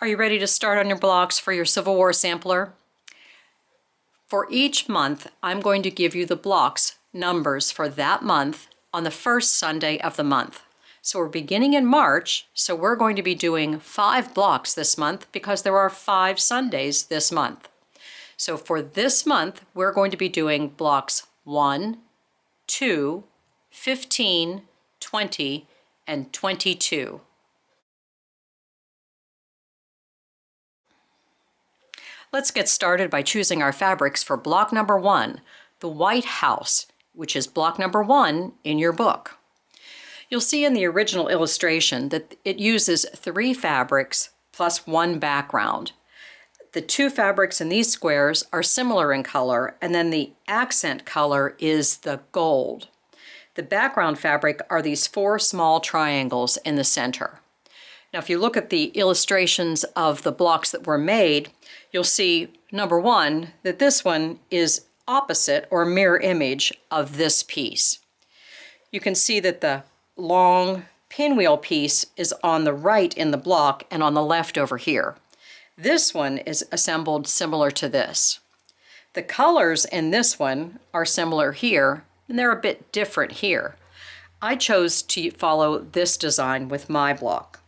Are you ready to start on your blocks for your Civil War sampler? For each month, I'm going to give you the blocks numbers for that month on the first Sunday of the month. So we're beginning in March, so we're going to be doing 5 blocks this month because there are 5 Sundays this month. So for this month, we're going to be doing blocks 1, 2, 15, 20, and 22. Let's get started by choosing our fabrics for block number 1, the White House, which is block number 1 in your book. You'll see in the original illustration that it uses 3 fabrics plus 1 background. The 2 fabrics in these squares are similar in color, and then the accent color is the gold. The background fabric are these 4 small triangles in the center. Now, if you look at the illustrations of the blocks that were made, you'll see, number 1, that this one is opposite or mirror image of this piece. You can see that the long pinwheel piece is on the right in the block and on the left over here. This one is assembled similar to this. The colors in this one are similar here, and they're a bit different here. I chose to follow this design with my block.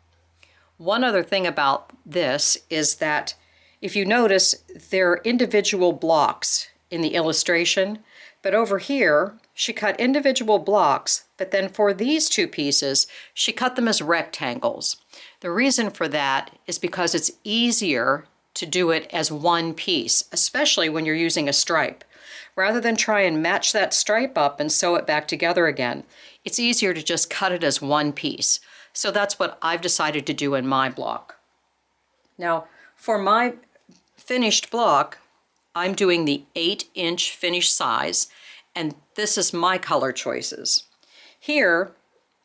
One other thing about this is that if you notice, there are individual blocks in the illustration, but over here, she cut individual blocks, but then for these 2 pieces, she cut them as rectangles. The reason for that is because it's easier to do it as one piece, especially when you're using a stripe. Rather than try and match that stripe up and sew it back together again, it's easier to just cut it as one piece. So that's what I've decided to do in my block. Now, for my finished block, I'm doing the 8-inch finished size, and this is my color choices. Here,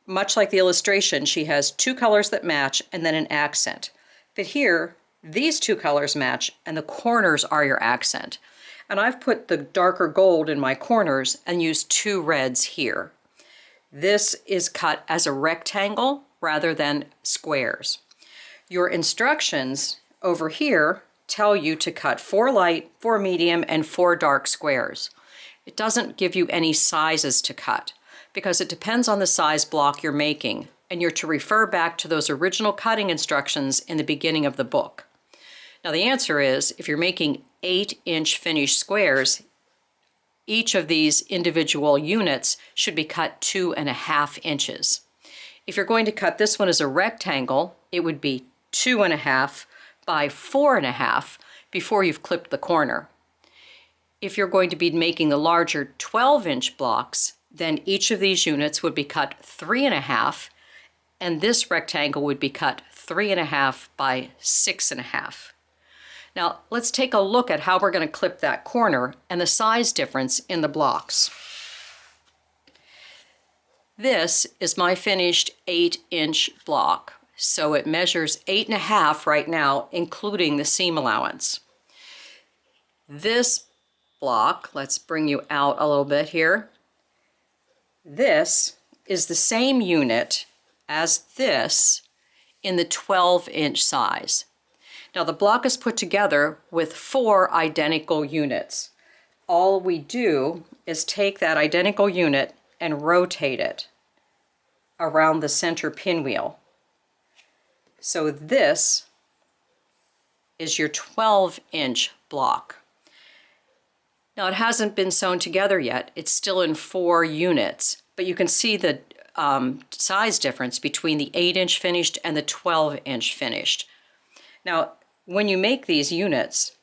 much like the illustration, she has 2 colors that match and then an accent. But here, these 2 colors match and the corners are your accent. And I've put the darker gold in my corners and used 2 reds here. This is cut as a rectangle rather than squares. Your instructions over here tell you to cut 4 light, 4 medium, and 4 dark squares. It doesn't give you any sizes to cut because it depends on the size block you're making, and you're to refer back to those original cutting instructions in the beginning of the book. Now the answer is, if you're making 8-inch finished squares, each of these individual units should be cut 2.5 inches. If you're going to cut this one as a rectangle, it would be 2.5 by 4.5 before you've clipped the corner. If you're going to be making the larger 12-inch blocks, then each of these units would be cut 3.5, and this rectangle would be cut 3.5 by 6.5. Now, let's take a look at how we're going to clip that corner and the size difference in the blocks. This is my finished 8-inch block, so it measures 8.5 right now, including the seam allowance. This block, let's bring you out a little bit here. This is the same unit as this in the 12-inch size. Now the block is put together with 4 identical units. All we do is take that identical unit and rotate it around the center pinwheel. So this is your 12-inch block. Now it hasn't been sewn together yet. It's still in 4 units, but you can see the size difference between the 8-inch finished and the 12-inch finished. Now, when you make these units,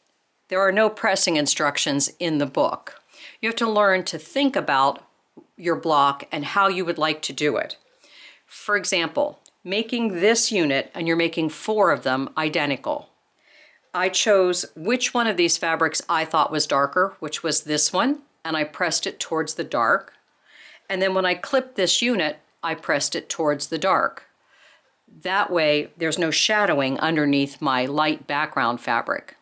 there are no pressing instructions in the book. You have to learn to think about your block and how you would like to do it. For example, making this unit, and you're making 4 of them identical. I chose which one of these fabrics I thought was darker, which was this one, and I pressed it towards the dark. And then when I clipped this unit, I pressed it towards the dark. That way, there's no shadowing underneath my light background fabric.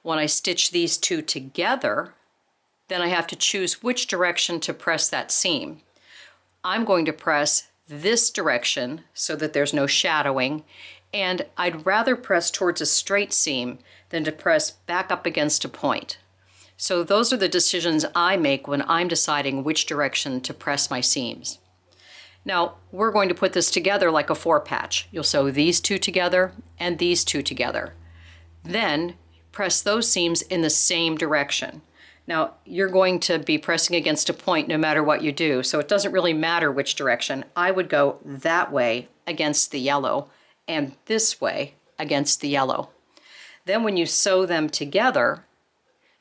When I stitch these 2 together, then I have to choose which direction to press that seam. I'm going to press this direction so that there's no shadowing, And I'd rather press towards a straight seam than to press back up against a point. So those are the decisions I make when I'm deciding which direction to press my seams. Now, we're going to put this together like a 4-patch. You'll sew these two together and these two together. Then press those seams in the same direction. Now, you're going to be pressing against a point no matter what you do, so it doesn't really matter which direction. I would go that way against the yellow and this way against the yellow. Then when you sew them together,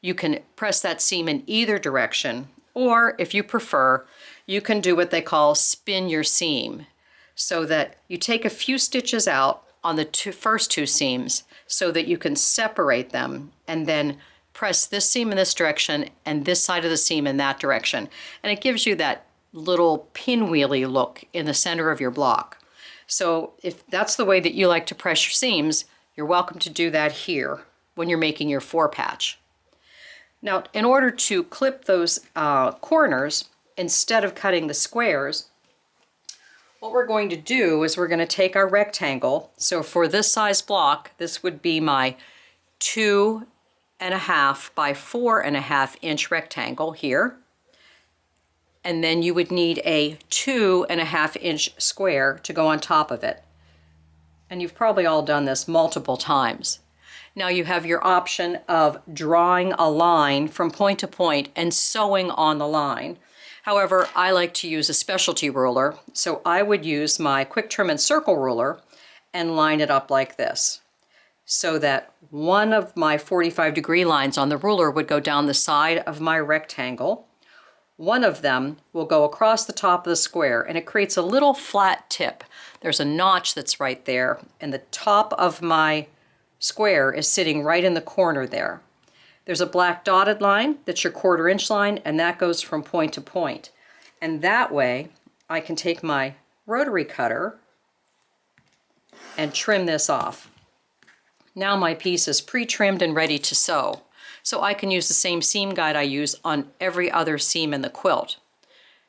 you can press that seam in either direction, or if you prefer, you can do what they call spin your seam, so that you take a few stitches out on the first two seams so that you can separate them and then press this seam in this direction and this side of the seam in that direction. And it gives you that little pinwheely look in the center of your block. So if that's the way that you like to press your seams, you're welcome to do that here when you're making your 4-patch. Now, in order to clip those corners, instead of cutting the squares, what we're going to do is we're going to take our rectangle. So for this size block, this would be my 2.5 by 4.5 inch rectangle here. And then you would need a 2.5 inch square to go on top of it. And you've probably all done this multiple times. Now you have your option of drawing a line from point to point and sewing on the line. However, I like to use a specialty ruler, so I would use my quick trim and circle ruler and line it up like this, so that one of my 45-degree lines on the ruler would go down the side of my rectangle. One of them will go across the top of the square, and it creates a little flat tip. There's a notch that's right there, and the top of my square is sitting right in the corner there. There's a black dotted line, that's your 1/4 inch line, and that goes from point to point. And that way, I can take my rotary cutter and trim this off. Now my piece is pre-trimmed and ready to sew. So I can use the same seam guide I use on every other seam in the quilt.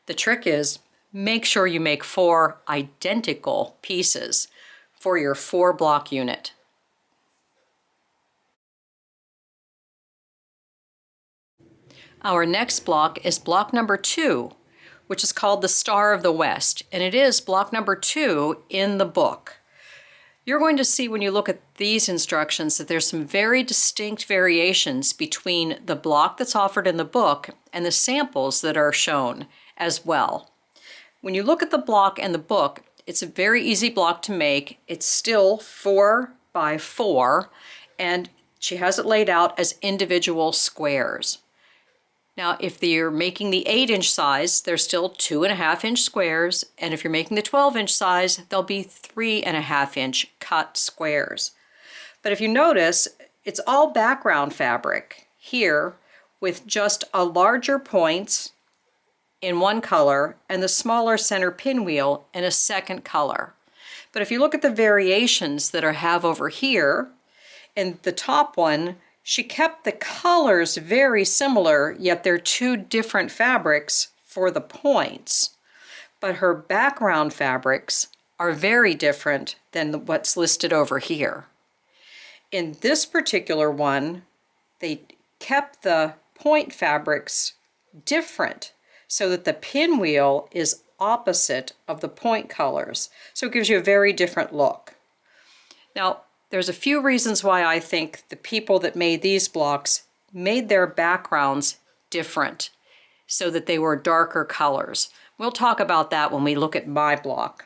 The trick is, make sure you make 4 identical pieces for your 4-block unit. Our next block is block number 2, which is called the Star of the West, and it is block number 2 in the book. You're going to see when you look at these instructions that there's some very distinct variations between the block that's offered in the book and the samples that are shown as well. When you look at the block and the book, it's a very easy block to make. It's still 4 by 4, and she has it laid out as individual squares. Now, if you're making the 8-inch size, they're still 2.5 inch squares, and if you're making the 12-inch size, they'll be 3.5 inch cut squares. But if you notice, it's all background fabric here with just a larger points in one color and the smaller center pinwheel in a second color. But if you look at the variations that I have over here, in the top one, she kept the colors very similar, yet they're 2 different fabrics for the points. But her background fabrics are very different than what's listed over here. In this particular one, they kept the point fabrics different so that the pinwheel is opposite of the point colors. So it gives you a very different look. Now, there's a few reasons why I think the people that made these blocks made their backgrounds different so that they were darker colors. We'll talk about that when we look at my block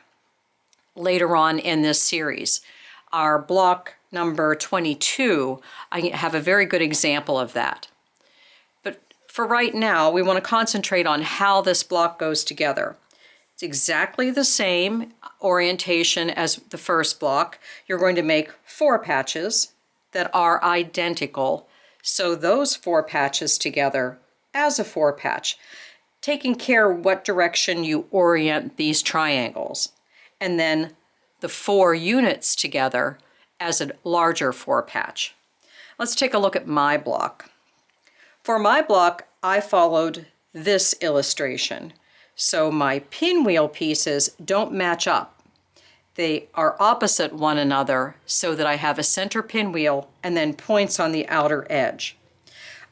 later on in this series. Our block number 22, I have a very good example of that. But for right now, we want to concentrate on how this block goes together. It's exactly the same orientation as the first block. You're going to make 4 patches that are identical. Sew those 4 patches together as a 4-patch, taking care what direction you orient these triangles. And then the 4 units together as a larger 4-patch. Let's take a look at my block. For my block, I followed this illustration. So my pinwheel pieces don't match up. they are opposite one another so that I have a center pinwheel and then points on the outer edge.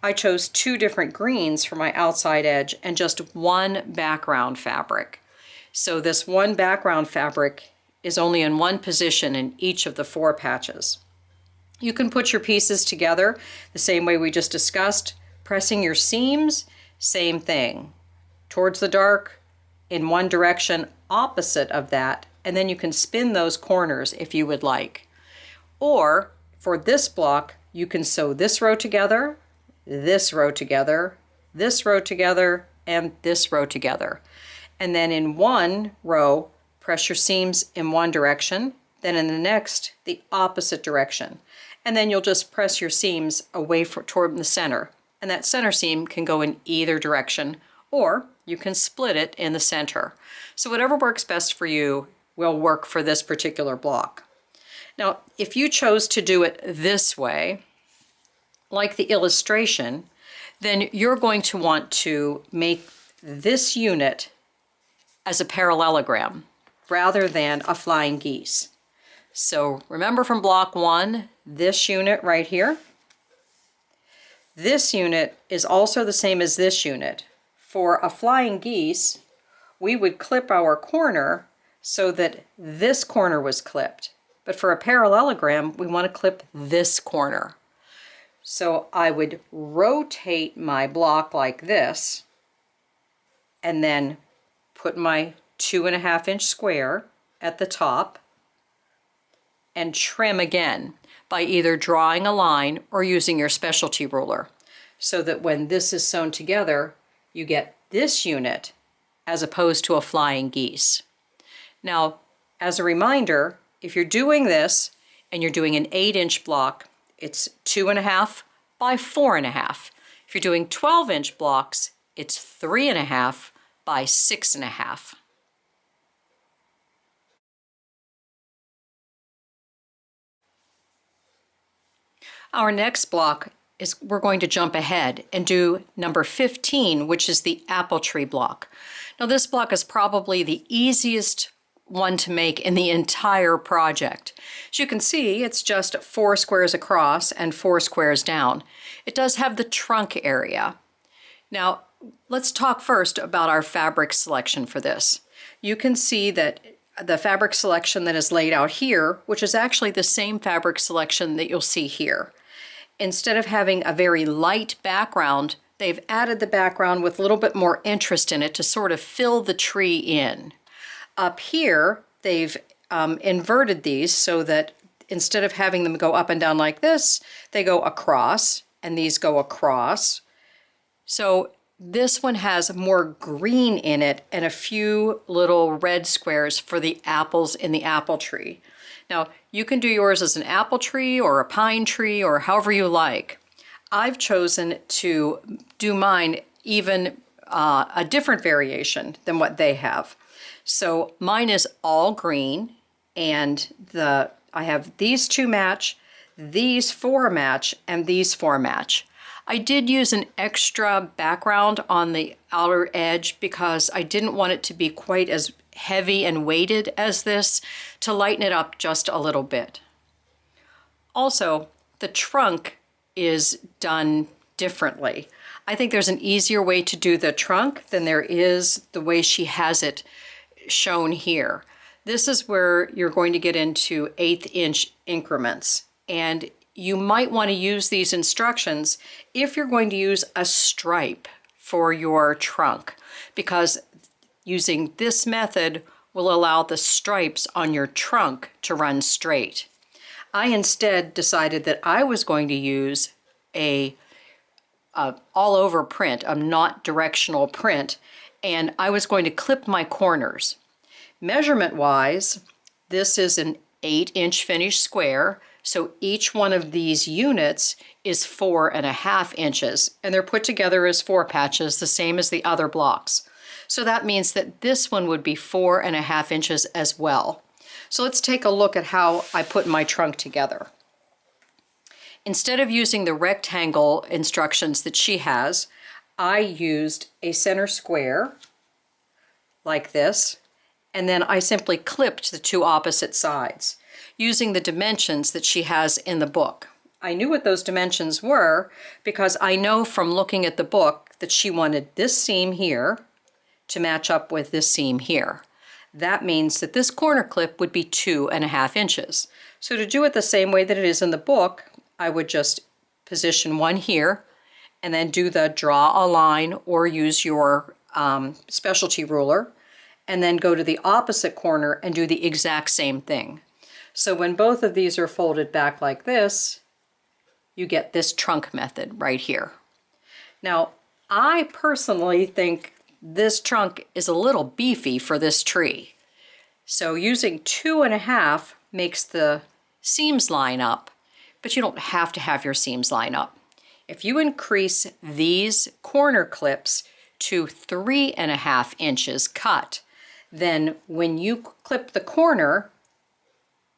I chose 2 different greens for my outside edge and just 1 background fabric. So this 1 background fabric is only in 1 position in each of the 4 patches. You can put your pieces together the same way we just discussed, pressing your seams, same thing. Towards the dark, in one direction, opposite of that, and then you can spin those corners if you would like. Or, for this block, you can sew this row together, this row together, this row together, and this row together. And then in one row, press your seams in one direction, then in the next, the opposite direction. And then you'll just press your seams away toward the center. And that center seam can go in either direction, or you can split it in the center. So whatever works best for you will work for this particular block. Now, if you chose to do it this way, like the illustration, then you're going to want to make this unit as a parallelogram rather than a flying geese. So remember from block 1, this unit right here. This unit is also the same as this unit. For a flying geese, we would clip our corner so that this corner was clipped. But for a parallelogram, we want to clip this corner. So I would rotate my block like this and then put my 2.5-inch square at the top and trim again by either drawing a line or using your specialty ruler, so that when this is sewn together, you get this unit as opposed to a flying geese. Now, as a reminder, if you're doing this and you're doing an 8-inch block, it's 2.5 by 4.5. If you're doing 12-inch blocks, it's 3.5 by 6.5. Our next block is we're going to jump ahead and do number 15, which is the apple tree block. Now this block is probably the easiest one to make in the entire project. As you can see, it's just 4 squares across and 4 squares down. It does have the trunk area. Now, let's talk first about our fabric selection for this. You can see that the fabric selection that is laid out here, which is actually the same fabric selection that you'll see here. Instead of having a very light background, they've added the background with a little bit more interest in it to sort of fill the tree in. Up here, they've inverted these so that instead of having them go up and down like this, they go across, and these go across. So this one has more green in it and a few little red squares for the apples in the apple tree. Now, you can do yours as an apple tree or a pine tree or however you like. I've chosen to do mine even a different variation than what they have. So mine is all green, and I have these 2 match, these 4 match, and these 4 match. I did use an extra background on the outer edge because I didn't want it to be quite as heavy and weighted as this, to lighten it up just a little bit. Also, the trunk is done differently. I think there's an easier way to do the trunk than there is the way she has it shown here. This is where you're going to get into 1/8-inch increments, and you might want to use these instructions if you're going to use a stripe for your trunk, because using this method will allow the stripes on your trunk to run straight. I instead decided that I was going to use a all-over print, a not directional print, and I was going to clip my corners. Measurement-wise, this is an 8-inch finished square, so each one of these units is 4.5 inches, and they're put together as 4 patches, the same as the other blocks. So that means that this one would be 4.5 inches as well. So let's take a look at how I put my trunk together. Instead of using the rectangle instructions that she has, I used a center square like this, and then I simply clipped the two opposite sides using the dimensions that she has in the book. I knew what those dimensions were because I know from looking at the book that she wanted this seam here to match up with this seam here. That means that this corner clip would be 2.5 inches. So to do it the same way that it is in the book, I would just position one here and then do the draw a line or use your specialty ruler, and then go to the opposite corner and do the exact same thing. So when both of these are folded back like this, you get this trunk method right here. Now, I personally think this trunk is a little beefy for this tree. So using 2.5 makes the seams line up, but you don't have to have your seams line up. If you increase these corner clips to 3.5 inches cut, then when you clip the corner,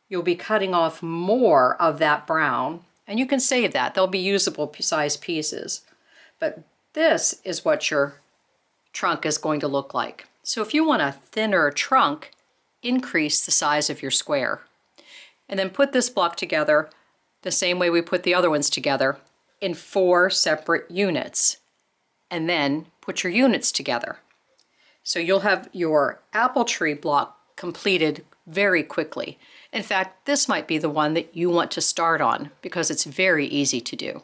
you'll be cutting off more of that brown, and you can save that. They'll be usable size pieces. But this is what your trunk is going to look like. So if you want a thinner trunk, increase the size of your square. And then put this block together the same way we put the other ones together in 4 separate units. And then put your units together. So you'll have your apple tree block completed very quickly. In fact, this might be the one that you want to start on because it's very easy to do.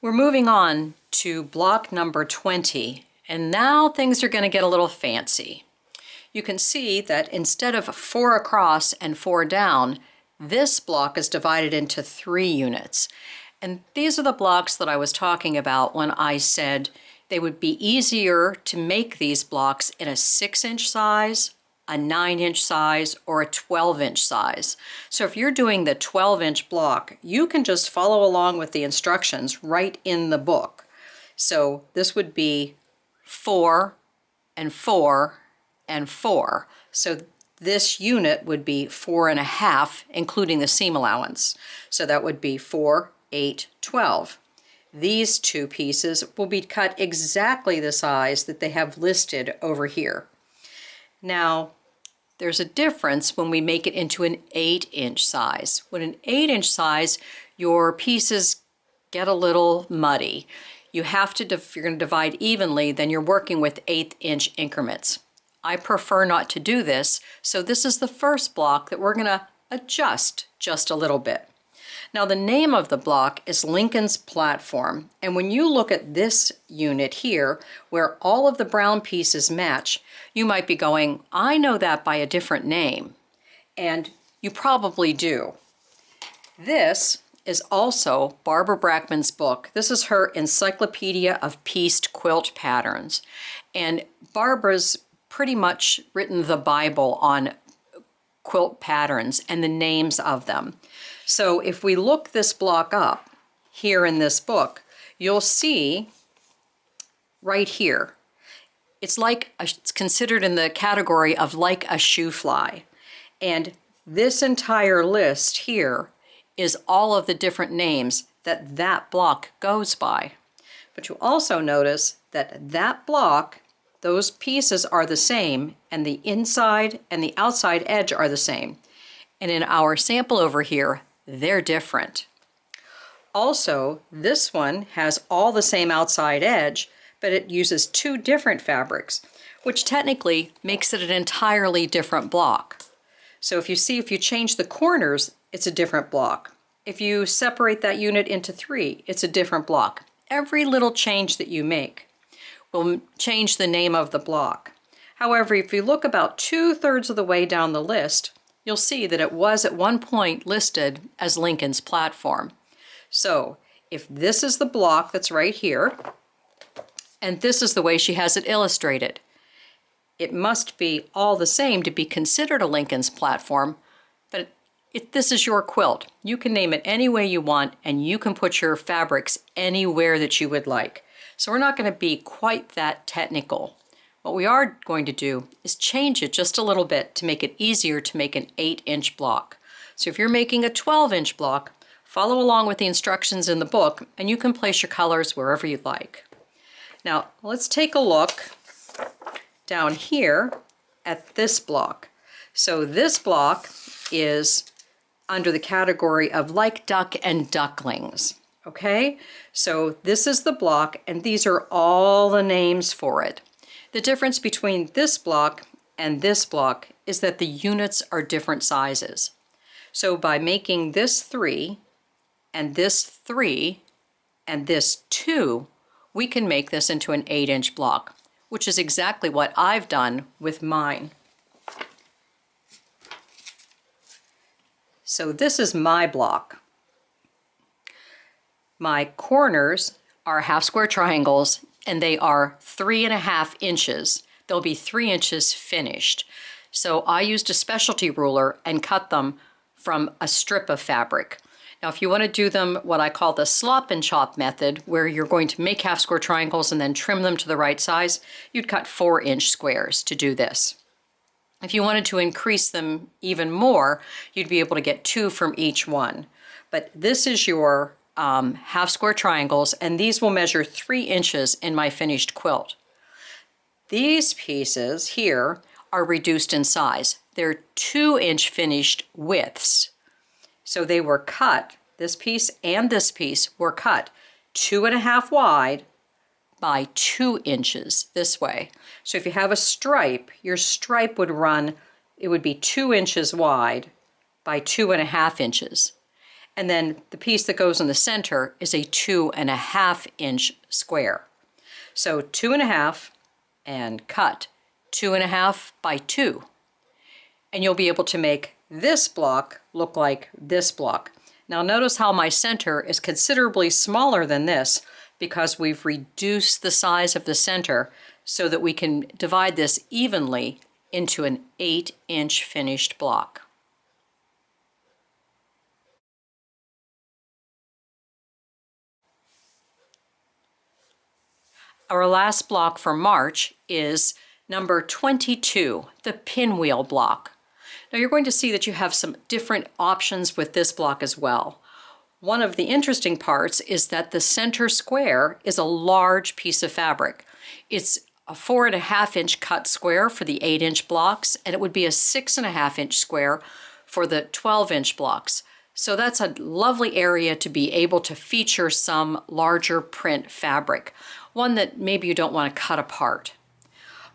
We're moving on to block number 20, and now things are going to get a little fancy. You can see that instead of 4 across and 4 down, this block is divided into 3 units. And these are the blocks that I was talking about when I said they would be easier to make these blocks in a 6-inch size, a 9-inch size, or a 12-inch size. So if you're doing the 12-inch block, you can just follow along with the instructions right in the book. So this would be 4 and 4 and 4. So this unit would be 4.5, including the seam allowance. So that would be 4, 8, 12. These two pieces will be cut exactly the size that they have listed over here. Now, there's a difference when we make it into an 8-inch size. When an 8-inch size, your pieces get a little muddy. You have to, if you're going to divide evenly, then you're working with 1/8-inch increments. I prefer not to do this, so this is the first block that we're going to adjust just a little bit. Now the name of the block is Lincoln's Platform, and when you look at this unit here, where all of the brown pieces match, you might be going, I know that by a different name, and you probably do. This is also Barbara Brackman's book. This is her Encyclopedia of Pieced Quilt Patterns, and Barbara's pretty much written the Bible on quilt patterns and the names of them. So if we look this block up here in this book, you'll see right here, it's considered in the category of like a shoe fly. And this entire list here is all of the different names that that block goes by. But you'll also notice that that block, those pieces are the same, and the inside and the outside edge are the same. And in our sample over here, they're different. Also, this one has all the same outside edge, but it uses 2 different fabrics, which technically makes it an entirely different block. So if you change the corners, it's a different block. If you separate that unit into 3, it's a different block. Every little change that you make will change the name of the block. However, if you look about 2/3 of the way down the list, you'll see that it was at one point listed as Lincoln's Platform. So if this is the block that's right here, and this is the way she has it illustrated, it must be all the same to be considered a Lincoln's Platform, but this is your quilt. You can name it any way you want, and you can put your fabrics anywhere that you would like. So we're not going to be quite that technical. What we are going to do is change it just a little bit to make it easier to make an 8-inch block. So if you're making a 12-inch block, follow along with the instructions in the book, and you can place your colors wherever you'd like. Now let's take a look down here at this block. So this block is under the category of like duck and ducklings. Okay, so this is the block, and these are all the names for it. The difference between this block and this block is that the units are different sizes. So by making this 3 and this 3 and this 2, we can make this into an 8-inch block, which is exactly what I've done with mine. So this is my block. My corners are half square triangles, and they are 3.5 inches. They'll be 3 inches finished. So I used a specialty ruler and cut them from a strip of fabric. Now if you want to do them what I call the slop and chop method, where you're going to make half square triangles and then trim them to the right size, you'd cut 4-inch squares to do this. If you wanted to increase them even more, you'd be able to get 2 from each one. But this is your half square triangles, and these will measure 3 inches in my finished quilt. These pieces here are reduced in size. They're 2-inch finished widths. So they were cut, this piece and this piece were cut 2.5 wide by 2 inches this way. So if you have a stripe, your stripe would run, it would be 2 inches wide by 2.5 inches. And then the piece that goes in the center is a 2.5 inch square. So 2.5 and cut 2.5 by 2. And you'll be able to make this block look like this block. Now notice how my center is considerably smaller than this because we've reduced the size of the center so that we can divide this evenly into an 8-inch finished block. Our last block for March is number 22, the pinwheel block. Now you're going to see that you have some different options with this block as well. One of the interesting parts is that the center square is a large piece of fabric. It's a 4.5-inch cut square for the 8-inch blocks, and it would be a 6.5-inch square for the 12-inch blocks. So that's a lovely area to be able to feature some larger print fabric, one that maybe you don't want to cut apart.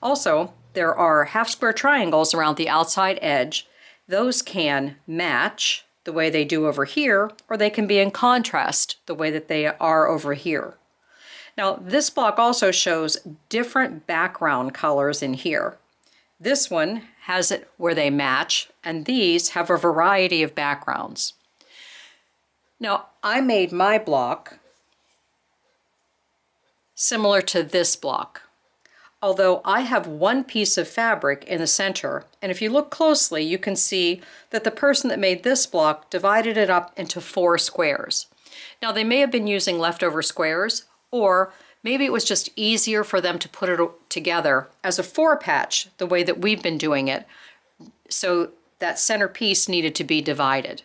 Also, there are half square triangles around the outside edge. Those can match the way they do over here, or they can be in contrast the way that they are over here. Now, this block also shows different background colors in here. This one has it where they match, and these have a variety of backgrounds. Now, I made my block similar to this block, although I have one piece of fabric in the center, and if you look closely, you can see that the person that made this block divided it up into 4 squares. Now, they may have been using leftover squares, or maybe it was just easier for them to put it together as a 4-patch, the way that we've been doing it, so that center piece needed to be divided.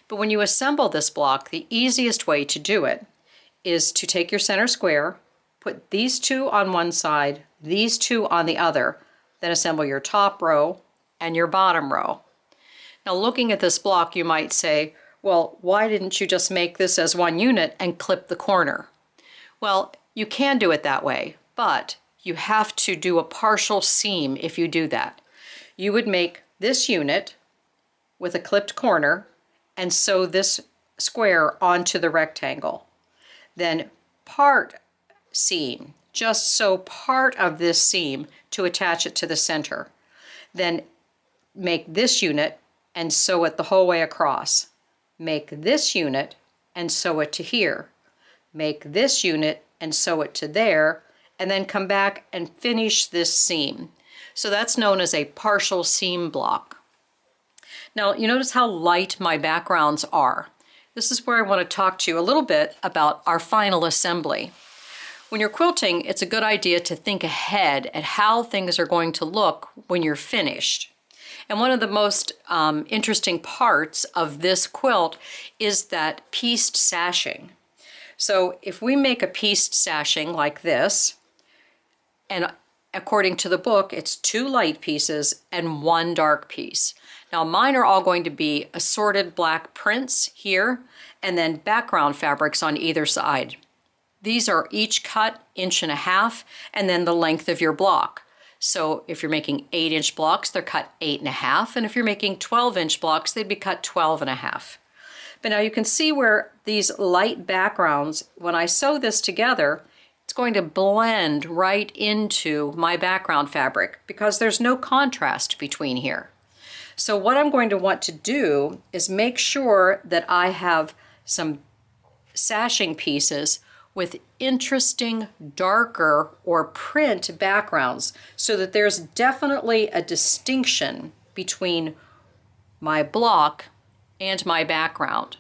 But when you assemble this block, the easiest way to do it is to take your center square, put these 2 on one side, these 2 on the other, then assemble your top row and your bottom row. Now looking at this block, you might say, well, why didn't you just make this as one unit and clip the corner? Well, you can do it that way, but you have to do a partial seam if you do that. You would make this unit with a clipped corner and sew this square onto the rectangle. Then part seam, just sew part of this seam to attach it to the center. Then make this unit and sew it the whole way across. Make this unit and sew it to here. Make this unit and sew it to there, and then come back and finish this seam. So that's known as a partial seam block. Now you notice how light my backgrounds are. This is where I want to talk to you a little bit about our final assembly. When you're quilting, it's a good idea to think ahead at how things are going to look when you're finished. And one of the most interesting parts of this quilt is that pieced sashing. So if we make a pieced sashing like this, And according to the book, it's 2 light pieces and 1 dark piece. Now mine are all going to be assorted black prints here, and then background fabrics on either side. These are each cut 1.5 inches, and then the length of your block. So if you're making 8-inch blocks, they're cut 8.5, and if you're making 12-inch blocks, they'd be cut 12.5. But now you can see where these light backgrounds, when I sew this together, it's going to blend right into my background fabric because there's no contrast between here. So what I'm going to want to do is make sure that I have some sashing pieces with interesting darker or print backgrounds so that there's definitely a distinction between my block and my background.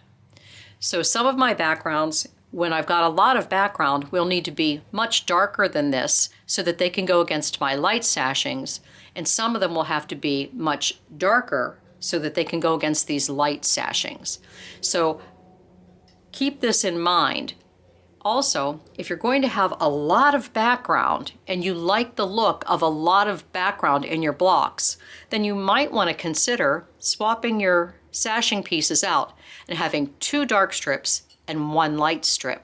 So some of my backgrounds, when I've got a lot of background, will need to be much darker than this so that they can go against my light sashings, and some of them will have to be much darker so that they can go against these light sashings. So keep this in mind. Also, if you're going to have a lot of background and you like the look of a lot of background in your blocks, then you might want to consider swapping your sashing pieces out and having 2 dark strips and 1 light strip.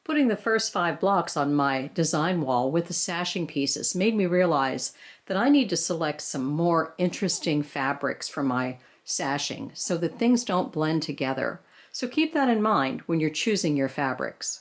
Putting the first 5 blocks on my design wall with the sashing pieces made me realize that I need to select some more interesting fabrics for my sashing so that things don't blend together. So keep that in mind when you're choosing your fabrics.